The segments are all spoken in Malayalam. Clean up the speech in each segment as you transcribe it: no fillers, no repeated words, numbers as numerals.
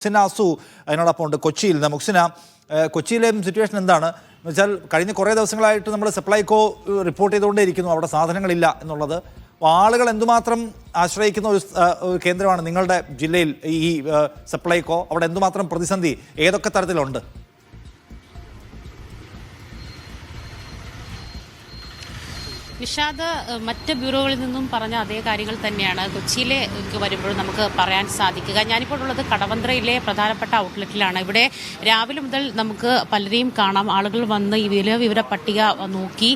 മുക്സിനാസു അതിനോടൊപ്പം ഉണ്ട് കൊച്ചിയിൽ നിന്ന്. മുക്സിന, കൊച്ചിയിലെ സിറ്റുവേഷൻ എന്താണ് എന്ന് വെച്ചാൽ കഴിഞ്ഞ കുറേ ദിവസങ്ങളായിട്ട് നമ്മൾ സപ്ലൈകോ റിപ്പോർട്ട് ചെയ്തുകൊണ്ടേയിരിക്കുന്നു അവിടെ സാധനങ്ങളില്ല എന്നുള്ളത്. ആളുകൾ എന്തുമാത്രം ആശ്രയിക്കുന്ന ഒരു കേന്ദ്രമാണ് നിങ്ങളുടെ ജില്ലയിൽ ഈ സപ്ലൈകോ. അവിടെ എന്തുമാത്രം പ്രതിസന്ധി ഏതൊക്കെ തരത്തിലുണ്ട്? നിഷാദ്, മറ്റ് ബ്യൂറോകളിൽ നിന്നും പറഞ്ഞ അതേ കാര്യങ്ങൾ തന്നെയാണ് കൊച്ചിയിലേക്ക് വരുമ്പോൾ നമുക്ക് പറയാൻ സാധിക്കുക. ഞാനിപ്പോൾ ഉള്ളത് കടവന്ത്രയിലെ പ്രധാനപ്പെട്ട ഔട്ട്ലെറ്റിലാണ്. ഇവിടെ രാവിലെ മുതൽ നമുക്ക് പലരെയും കാണാം. ആളുകൾ വന്ന് ഈ വിവര പട്ടിക നോക്കി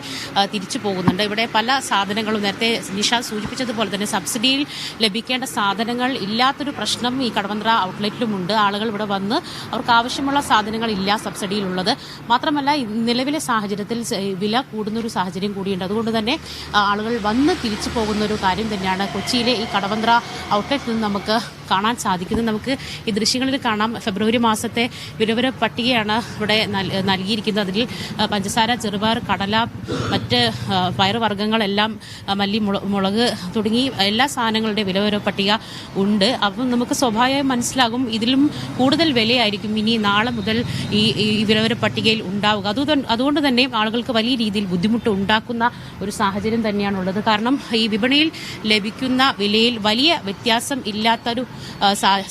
തിരിച്ചു പോകുന്നുണ്ട്. ഇവിടെ പല സാധനങ്ങളും നേരത്തെ നിഷാദ് സൂചിപ്പിച്ചതുപോലെ തന്നെ സബ്സിഡിയിൽ ലഭിക്കേണ്ട സാധനങ്ങൾ ഇല്ലാത്തൊരു പ്രശ്നം ഈ കടവന്ത്ര ഔട്ട്ലെറ്റിലുമുണ്ട്. ആളുകൾ ഇവിടെ വന്ന് അവർക്ക് ആവശ്യമുള്ള സാധനങ്ങൾ ഇല്ല സബ്സിഡിയിലുള്ളത്. മാത്രമല്ല നിലവിലെ സാഹചര്യത്തിൽ വില കൂടുന്നൊരു സാഹചര്യം കൂടിയുണ്ട്. അതുകൊണ്ട് തന്നെ ആളുകൾ വന്ന് തിരിച്ചു പോകുന്ന ഒരു കാര്യം തന്നെയാണ് കൊച്ചിയിലെ ഈ കടവന്ത്ര ഔട്ട്ലെറ്റിൽ നിന്ന് നമുക്ക് കാണാൻ സാധിക്കുന്നത്. നമുക്ക് ഈ ദൃശ്യങ്ങളിൽ കാണാം. ഫെബ്രുവരി മാസത്തെ വിലവര പട്ടികയാണ് ഇവിടെ നൽകിയിരിക്കുന്നത്. അതിൽ പഞ്ചസാര, ചെറുപയർ, കടല, മറ്റ് പയറുവർഗ്ഗങ്ങളെല്ലാം, മല്ലി, മുളക് തുടങ്ങി എല്ലാ സാധനങ്ങളുടെ വിലവര പട്ടിക ഉണ്ട്. അപ്പം നമുക്ക് സ്വാഭാവികമായി മനസ്സിലാകും ഇതിലും കൂടുതൽ വിലയായിരിക്കും ഇനി നാളെ മുതൽ ഈ വിലവര പട്ടികയിൽ ഉണ്ടാവുക. അതുകൊണ്ട് തന്നെ ആളുകൾക്ക് വലിയ രീതിയിൽ ബുദ്ധിമുട്ട് ഉണ്ടാക്കുന്ന ഒരു സാഹചര്യം തന്നെയാണുള്ളത്. കാരണം ഈ വിപണിയിൽ ലഭിക്കുന്ന വിലയിൽ വലിയ വ്യത്യാസം ഇല്ലാത്തൊരു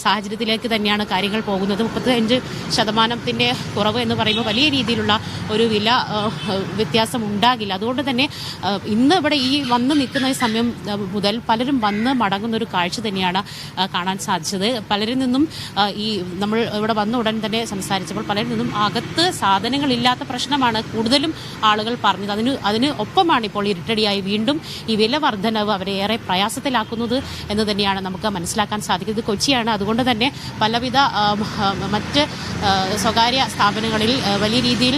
സാഹചര്യത്തിലേക്ക് തന്നെയാണ് കാര്യങ്ങൾ പോകുന്നത്. 35% കുറവ് എന്ന് പറയുമ്പോൾ വലിയ രീതിയിലുള്ള ഒരു വില വ്യത്യാസം ഉണ്ടാകില്ല. അതുകൊണ്ട് തന്നെ ഇന്ന് ഇവിടെ ഈ വന്ന് നിൽക്കുന്ന സമയം മുതൽ പലരും വന്ന് മടങ്ങുന്ന ഒരു കാഴ്ച തന്നെയാണ് കാണാൻ സാധിച്ചത്. പലരിൽ നിന്നും ഈ നമ്മൾ ഇവിടെ വന്ന ഉടൻ തന്നെ സംസാരിച്ചപ്പോൾ പലരിൽ നിന്നും അകത്ത് സാധനങ്ങളില്ലാത്ത പ്രശ്നമാണ് കൂടുതലും ആളുകൾ പറഞ്ഞത്. അതിന് ഒപ്പമാണ് ഇപ്പോൾ ഇരട്ടടിയായി വീണ്ടും ഈ വില വർധനവ് അവരെ ഏറെ പ്രയാസത്തിലാക്കുന്നത് എന്ന് തന്നെയാണ് നമുക്ക് മനസ്സിലാക്കാൻ സാധിക്കുന്നത്. കൊച്ചിയാണ്. അതുകൊണ്ട് തന്നെ പലവിധ മറ്റ് സ്വകാര്യ സ്ഥാപനങ്ങളിൽ വലിയ രീതിയിൽ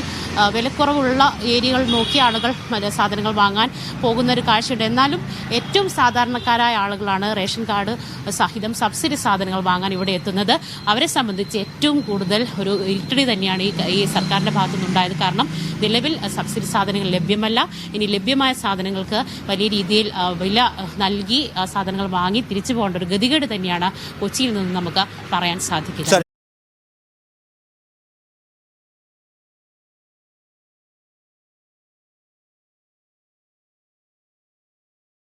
വിലക്കുറവുള്ള ഏരിയകൾ നോക്കി ആളുകൾ സാധനങ്ങൾ വാങ്ങാൻ പോകുന്ന ഒരു കാഴ്ചയുണ്ട്. എന്നാലും ഏറ്റവും സാധാരണക്കാരായ ആളുകളാണ് റേഷൻ കാർഡ് സഹിതം സബ്സിഡി സാധനങ്ങൾ വാങ്ങാൻ ഇവിടെ എത്തുന്നത്. അവരെ സംബന്ധിച്ച് ഏറ്റവും കൂടുതൽ ഒരു ഇരട്ടടി തന്നെയാണ് ഈ സർക്കാരിൻ്റെ ഭാഗത്തുനിന്നുണ്ടായത്. കാരണം നിലവിൽ സബ്സിഡി സാധനങ്ങൾ ലഭ്യമല്ല. ഇനി ലഭ്യമായ സാധനങ്ങൾക്ക് വലിയ രീതിയിൽ വില നൽകി സാധനങ്ങൾ വാങ്ങി തിരിച്ചു പോകേണ്ട ഒരു ഗതികേട് തന്നെയാണ് കൊച്ചിയിൽ നിന്ന് നമുക്ക് പറയാൻ സാധിക്കുക.